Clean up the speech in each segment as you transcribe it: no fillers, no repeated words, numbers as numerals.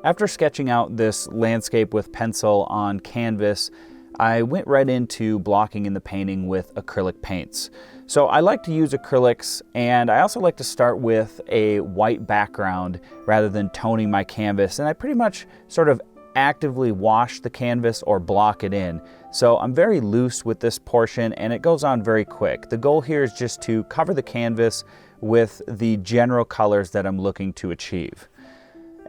After sketching out this landscape with pencil on canvas, I went right into blocking in the painting with acrylic paints. So I like to use acrylics, and I also like to start with a white background rather than toning my canvas, and I pretty much sort of actively wash the canvas or block it in. So I'm very loose with this portion and it goes on very quick. The goal here is just to cover the canvas with the general colors that I'm looking to achieve.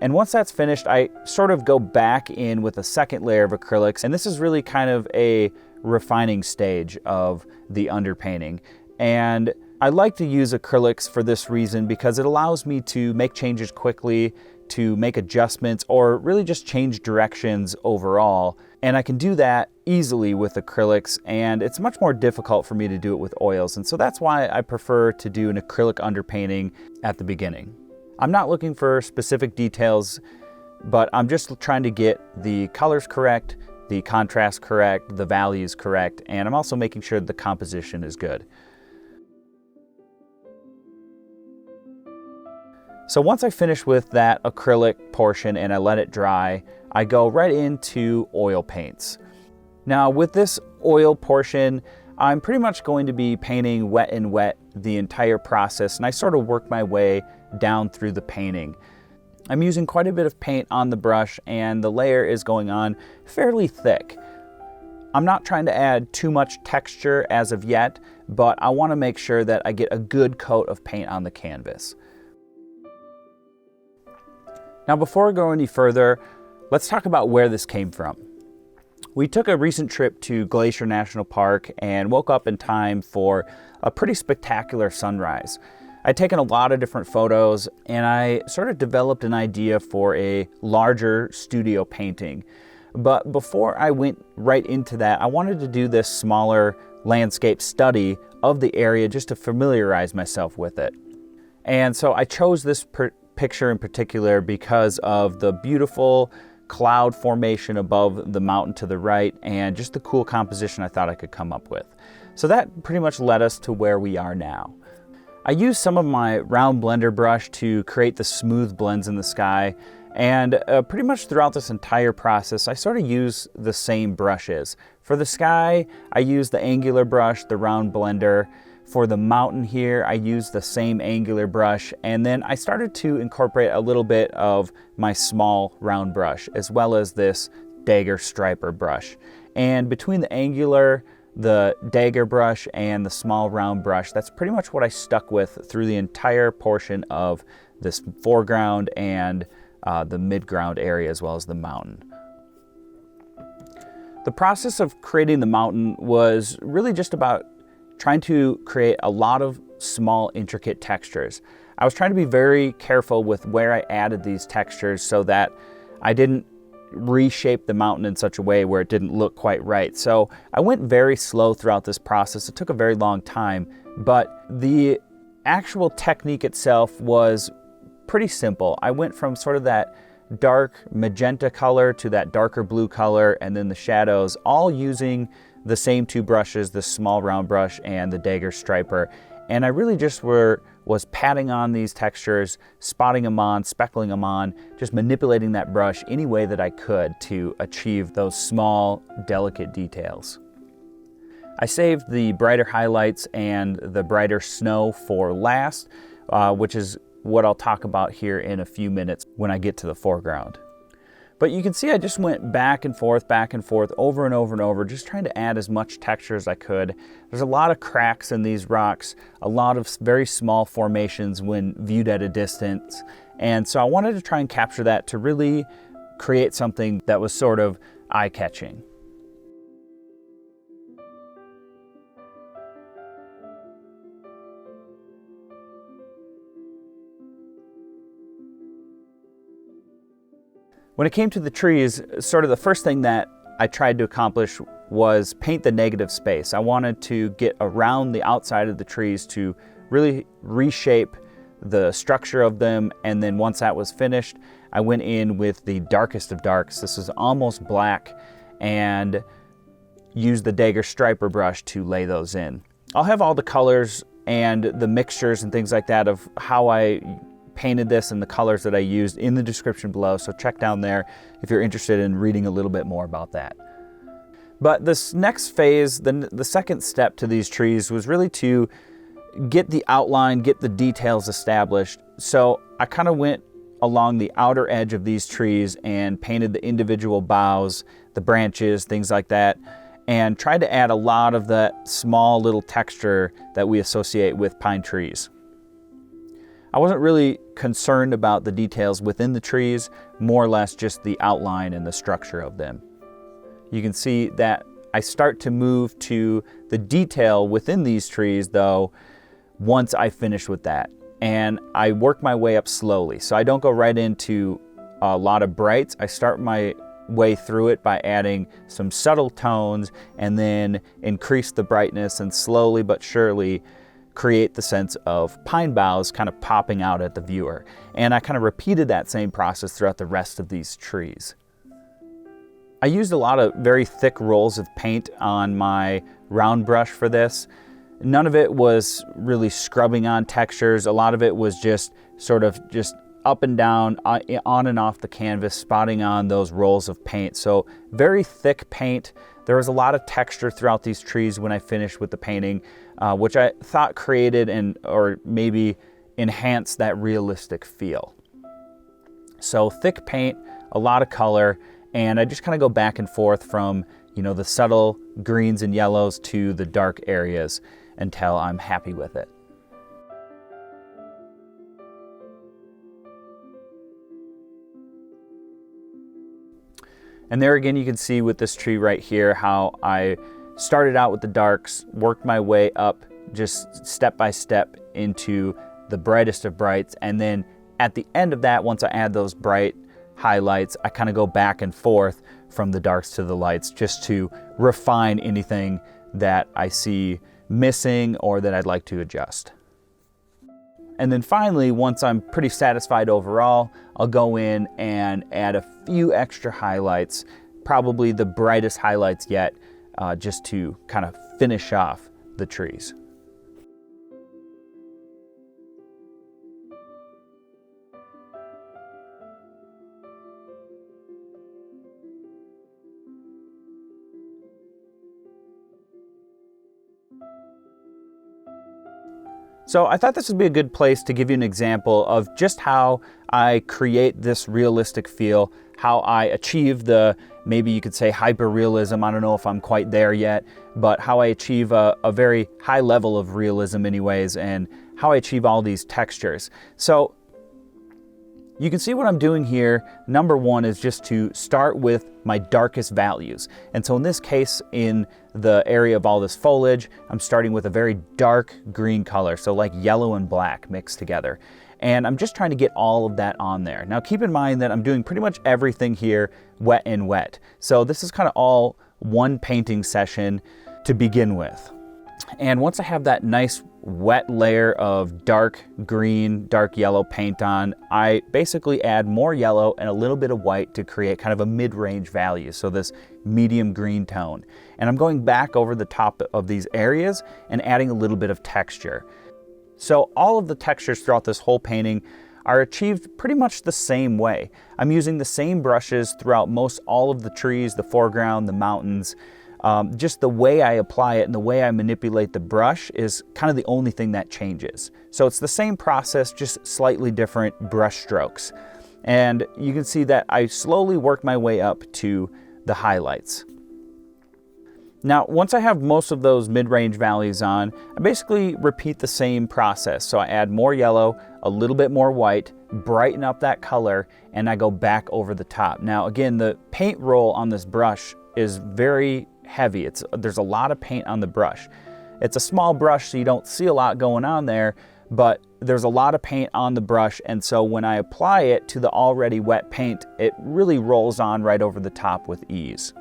And once that's finished, I sort of go back in with a second layer of acrylics, and this is really kind of a refining stage of the underpainting. And I like to use acrylics for this reason because it allows me to make changes quickly, to make adjustments, or really just change directions overall. And I can do that easily with acrylics, and it's much more difficult for me to do it with oils. And so that's why I prefer to do an acrylic underpainting at the beginning. I'm not looking for specific details, but I'm just trying to get the colors correct, the contrast correct, the values correct, and I'm also making sure the composition is good. So once I finish with that acrylic portion and I let it dry, I go right into oil paints. Now with this oil portion, I'm pretty much going to be painting wet and wet the entire process, and I sort of work my way down through the painting. I'm using quite a bit of paint on the brush and the layer is going on fairly thick. I'm not trying to add too much texture as of yet, but I want to make sure that I get a good coat of paint on the canvas. Now before I go any further, let's talk about where this came from. We took a recent trip to Glacier National Park and woke up in time for a pretty spectacular sunrise. I'd taken a lot of different photos and I sort of developed an idea for a larger studio painting. But before I went right into that, I wanted to do this smaller landscape study of the area just to familiarize myself with it. And so I chose this picture in particular because of the beautiful cloud formation above the mountain to the right and just the cool composition I thought I could come up with. So that pretty much led us to where we are now. I used some of my round blender brush to create the smooth blends in the sky, and pretty much throughout this entire process I sort of use the same brushes. For the sky I use the angular brush, the round blender. For the mountain here I use the same angular brush, and then I started to incorporate a little bit of my small round brush as well as this dagger striper brush. And between the angular, the dagger brush, and the small round brush, that's pretty much what I stuck with through the entire portion of this foreground and the midground area as well as the mountain. The process of creating the mountain was really just about trying to create a lot of small intricate textures. I was trying to be very careful with where I added these textures so that I didn't reshape the mountain in such a way where it didn't look quite right. So I went very slow throughout this process. It took a very long time, but the actual technique itself was pretty simple. I went from sort of that dark magenta color to that darker blue color, and then the shadows, all using the same two brushes, the small round brush and the dagger striper. And I really just was patting on these textures, spotting them on, speckling them on, just manipulating that brush any way that I could to achieve those small, delicate details. I saved the brighter highlights and the brighter snow for last, which is what I'll talk about here in a few minutes when I get to the foreground. But you can see I just went back and forth, over and over and over, just trying to add as much texture as I could. There's a lot of cracks in these rocks, a lot of very small formations when viewed at a distance. And so I wanted to try and capture that to really create something that was sort of eye-catching. When it came to the trees, sort of the first thing that I tried to accomplish was paint the negative space. I wanted to get around the outside of the trees to really reshape the structure of them, and then once that was finished, I went in with the darkest of darks. This is almost black, and used the dagger striper brush to lay those in. I'll have all the colors and the mixtures and things like that of how I painted this in the colors that I used in the description below, so check down there if you're interested in reading a little bit more about that. But this next phase, the second step to these trees was really to get the outline, get the details established. So I kind of went along the outer edge of these trees and painted the individual boughs, the branches, things like that, and tried to add a lot of that small little texture that we associate with pine trees. I wasn't really concerned about the details within the trees, more or less just the outline and the structure of them. You can see that I start to move to the detail within these trees though, once I finish with that. And I work my way up slowly. So I don't go right into a lot of brights. I start my way through it by adding some subtle tones and then increase the brightness and slowly but surely create the sense of pine boughs kind of popping out at the viewer. And I kind of repeated that same process throughout the rest of these trees. I used a lot of very thick rolls of paint on my round brush for this. None of it was really scrubbing on textures. A lot of it was just sort of just up and down, on and off the canvas, spotting on those rolls of paint. So very thick paint. There was a lot of texture throughout these trees when I finished with the painting, which I thought created or maybe enhanced that realistic feel. So thick paint, a lot of color, and I just kind of go back and forth from, the subtle greens and yellows to the dark areas until I'm happy with it. And there again, you can see with this tree right here how I started out with the darks, worked my way up just step by step into the brightest of brights, and then at the end of that, once I add those bright highlights, I kind of go back and forth from the darks to the lights just to refine anything that I see missing or that I'd like to adjust. And then finally, once I'm pretty satisfied overall, I'll go in and add a few extra highlights, probably the brightest highlights yet, just to kind of finish off the trees. So I thought this would be a good place to give you an example of just how I create this realistic feel, how I achieve the, maybe you could say hyper-realism, I don't know if I'm quite there yet, but how I achieve a very high level of realism anyways, and how I achieve all these textures. So you can see what I'm doing here. Number one is just to start with my darkest values. And so in this case, in the area of all this foliage, I'm starting with a very dark green color, so like yellow and black mixed together. And I'm just trying to get all of that on there. Now keep in mind that I'm doing pretty much everything here wet and wet. So this is kind of all one painting session to begin with. And once I have that nice wet layer of dark green, dark yellow paint on, I basically add more yellow and a little bit of white to create kind of a mid-range value, so this medium green tone. And I'm going back over the top of these areas and adding a little bit of texture. So all of the textures throughout this whole painting are achieved pretty much the same way. I'm using the same brushes throughout most all of the trees, the foreground, the mountains. Just the way I apply it and the way I manipulate the brush is kind of the only thing that changes. So it's the same process, just slightly different brush strokes. And you can see that I slowly work my way up to the highlights. Now, once I have most of those mid-range values on, I basically repeat the same process. So I add more yellow, a little bit more white, brighten up that color, and I go back over the top. Now, again, the paint roll on this brush is very heavy. There's a lot of paint on the brush. It's a small brush, so you don't see a lot going on there, but there's a lot of paint on the brush, and so when I apply it to the already wet paint, it really rolls on right over the top with ease.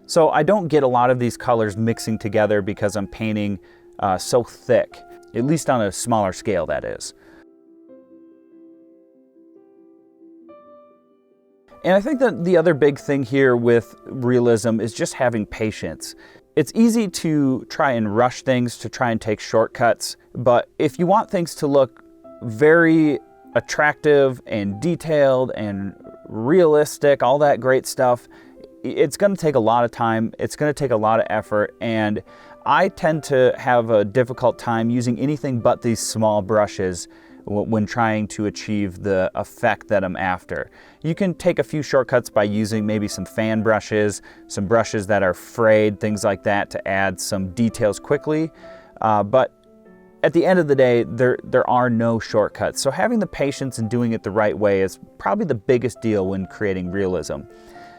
So I don't get a lot of these colors mixing together because I'm painting so thick, at least on a smaller scale, that is. And I think that the other big thing here with realism is just having patience. It's easy to try and rush things, to try and take shortcuts, but if you want things to look very attractive and detailed and realistic, all that great stuff, it's going to take a lot of time. It's going to take a lot of effort, and I tend to have a difficult time using anything but these small brushes when trying to achieve the effect that I'm after. You can take a few shortcuts by using maybe some fan brushes, some brushes that are frayed, things like that, to add some details quickly, but at the end of the day, there are no shortcuts. So having the patience and doing it the right way is probably the biggest deal when creating realism.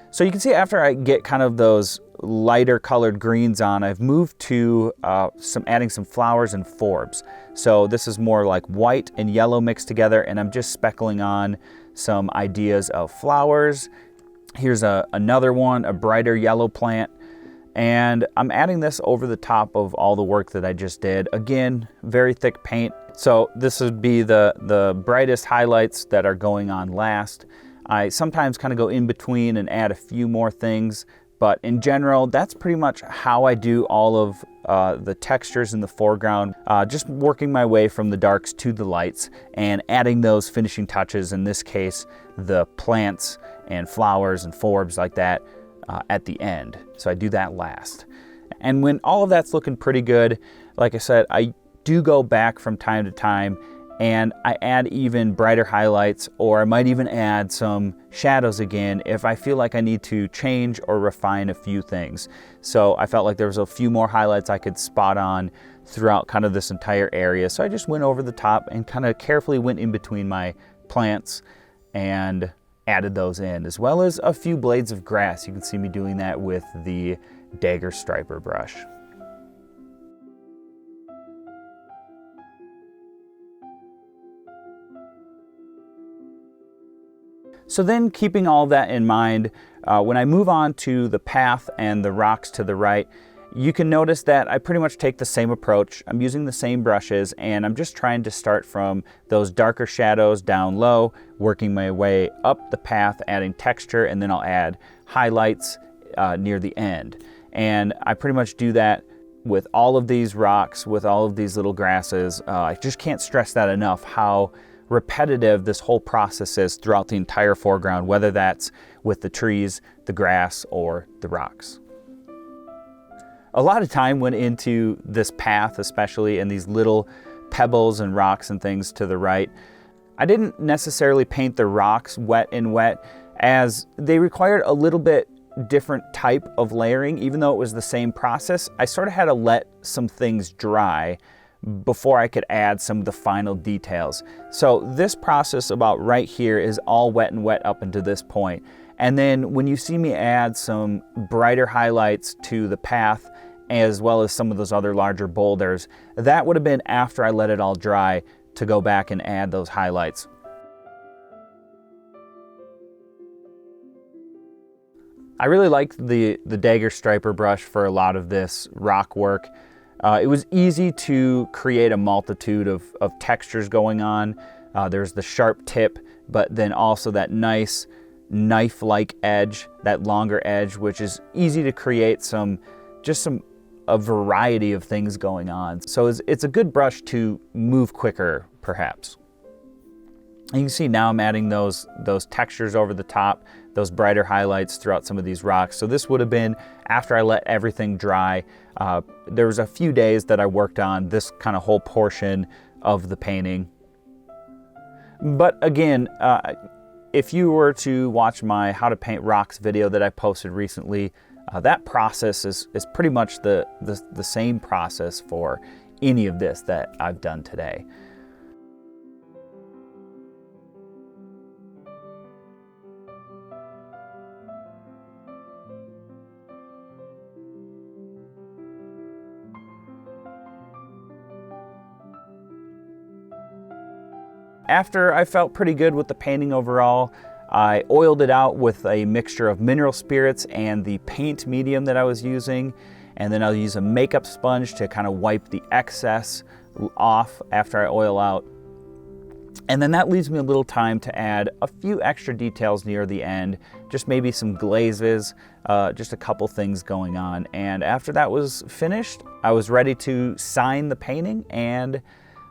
So you can see after I get kind of those lighter colored greens on, I've moved to adding some flowers and forbs. So this is more like white and yellow mixed together, and I'm just speckling on some ideas of flowers. Here's another one, a brighter yellow plant. And I'm adding this over the top of all the work that I just did. Again, very thick paint. So this would be the brightest highlights that are going on last. I sometimes kind of go in between and add a few more things, but in general, that's pretty much how I do all of the textures in the foreground, just working my way from the darks to the lights and adding those finishing touches, in this case, the plants and flowers and forbs like that at the end. So I do that last. And when all of that's looking pretty good, like I said, I do go back from time to time and I add even brighter highlights, or I might even add some shadows again if I feel like I need to change or refine a few things. So I felt like there was a few more highlights I could spot on throughout kind of this entire area. So I just went over the top and kind of carefully went in between my plants and added those in, as well as a few blades of grass. You can see me doing that with the dagger striper brush. So then, keeping all that in mind, when I move on to the path and the rocks to the right, you can notice that I pretty much take the same approach. I'm using the same brushes, and I'm just trying to start from those darker shadows down low, working my way up the path, adding texture, and then I'll add highlights near the end. And I pretty much do that with all of these rocks, with all of these little grasses. I just can't stress that enough, how repetitive this whole process is throughout the entire foreground, whether that's with the trees, the grass, or the rocks. A lot of time went into this path, especially in these little pebbles and rocks and things to the right. I didn't necessarily paint the rocks wet and wet, as they required a little bit different type of layering. Even though it was the same process, I sort of had to let some things dry before I could add some of the final details. So this process about right here is all wet and wet up until this point. And then when you see me add some brighter highlights to the path, as well as some of those other larger boulders, that would have been after I let it all dry to go back and add those highlights. I really liked the dagger striper brush for a lot of this rock work. It was easy to create a multitude of textures going on. There's the sharp tip, but then also that nice knife-like edge, that longer edge, which is easy to create a variety of things going on. So it's a good brush to move quicker, perhaps. And you can see now I'm adding those textures over the top, those brighter highlights throughout some of these rocks. So this would have been after I let everything dry. There was a few days that I worked on this kind of whole portion of the painting. But again, if you were to watch my How to Paint Rocks video that I posted recently, that process is pretty much the same process for any of this that I've done today. After I felt pretty good with the painting overall, I oiled it out with a mixture of mineral spirits and the paint medium that I was using, and then I'll use a makeup sponge to kind of wipe the excess off after I oil out. And then that leaves me a little time to add a few extra details near the end, just maybe some glazes, just a couple things going on. And after that was finished, I was ready to sign the painting, and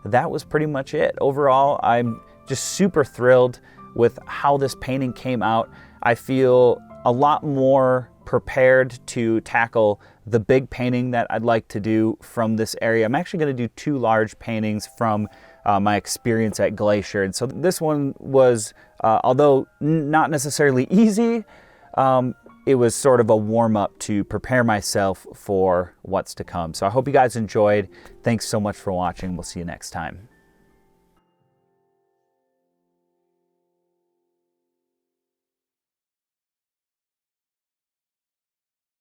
that was pretty much it. Overall, I'm just super thrilled with how this painting came out. I feel a lot more prepared to tackle the big painting that I'd like to do from this area. I'm actually going to do 2 large paintings from my experience at Glacier. And so this one was, although not necessarily easy, it was sort of a warm-up to prepare myself for what's to come. So I hope you guys enjoyed. Thanks so much for watching. We'll see you next time.